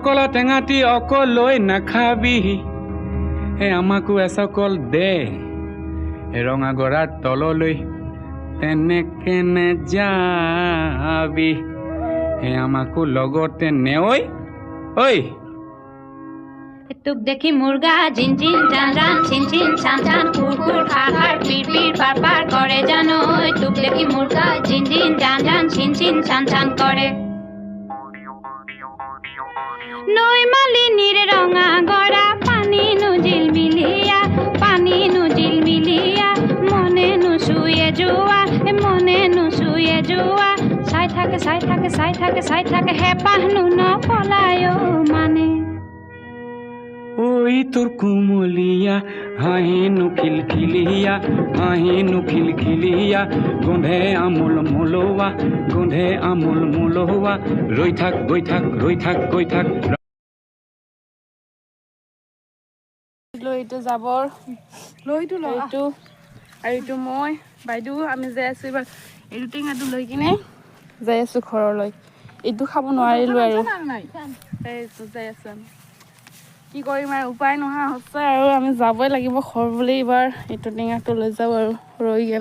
কলা টেঙাটি অকলৈ নাখাবি হে আমাকো এচকল দে ৰঙা গৰাৰ তললৈ তেনেকে নেযাবি হে আমাকো লগতে নেঐ ঐ তোক দেখি মুৰ্গা জিন জিন জান জান চিন চিন চান চান কুৰ কুৰ খাৰ খাৰ পিৰ পিৰ পাৰ পাৰ কৰে জানো তোক দেখি মুৰ্গা জিন জিন জান জান চিন চিন চান চান কৰে নৈ মালিনীৰ ৰঙা গৰা পানী নুজিল মিলিয়া মনে নুচুয়ে যোৱা চাই থাকে হেঁপাহনো নপলায় মানে ঐ তোৰ কুমলীয়া হাঁহিনো খিলখিলিয়া গোন্ধে আমোল মোলোৱা ৰৈ থাক গৈ থাক এইটো জাবৰ লৈটো এইটো আৰু এইটো মই বাইদেউ আমি যাই আছোঁ এইবাৰ এইটো টেঙাটো লৈ কিনে যাই আছোঁ ঘৰলৈ এইটো খাব নোৱাৰিলোঁ আৰু এইটো যাই আছোঁ আমি কি কৰিম আৰু উপায় নোহোৱা হৈছে আৰু আমি যাবই লাগিব ঘৰ বুলি এইবাৰ এইটো টেঙাটো লৈ যাওঁ আৰু ৰৈ গ'ল